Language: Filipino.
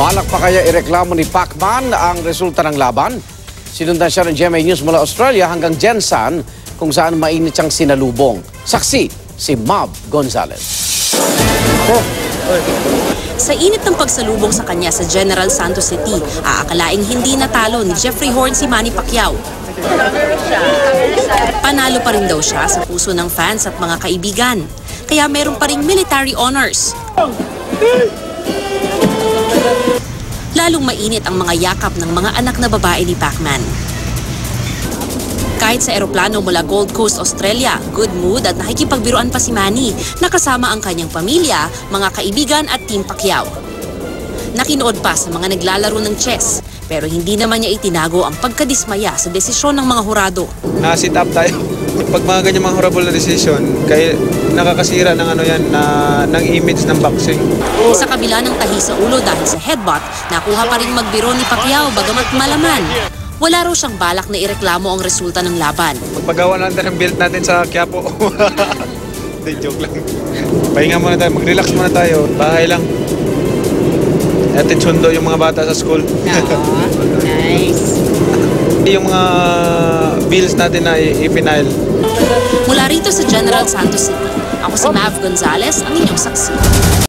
Balak pa kaya ireklamo ni Pacman ang resulta ng laban? Sinundan siya ng GMA News mula Australia hanggang Jensan kung saan mainit siyang sinalubong. Saksi, si Mav Gonzalez. Sa init ng pagsalubong sa kanya sa General Santos City, aakalaing hindi natalo ni Jeffrey Horn si Manny Pacquiao. Panalo pa rin daw siya sa puso ng fans at mga kaibigan. Kaya meron pa ring military honors. Lalong mainit ang mga yakap ng mga anak na babae ni Pacman. Kahit sa eroplano mula Gold Coast, Australia, good mood at nakikipagbiruan pa si Manny, nakasama ang kanyang pamilya, mga kaibigan at Team Pacquiao. Nakinood pa sa mga naglalaro ng chess, pero hindi naman niya itinago ang pagkadismaya sa desisyon ng mga hurado. Na-sit up tayo. Pag mga ganyan mga horrible na decision, kaya nakakasira ng ng image ng boxing. Sa kabila ng tahi sa ulo dahil sa headbutt, nakuha pa rin magbiro ni Pacquiao bagamat malaman. Wala raw siyang balak na ireklamo ang resulta ng laban. Pagpagawa natin ng belt natin sa Quiapo. Hindi, joke lang. Pahinga muna tayo, mag-relax muna tayo. Bahay lang. Atin sundo yung mga bata sa school. Nice. Yung mga bills natin na ipinail. Mula rito sa General Santos City, ako si Mav Gonzalez, ang inyong saksi.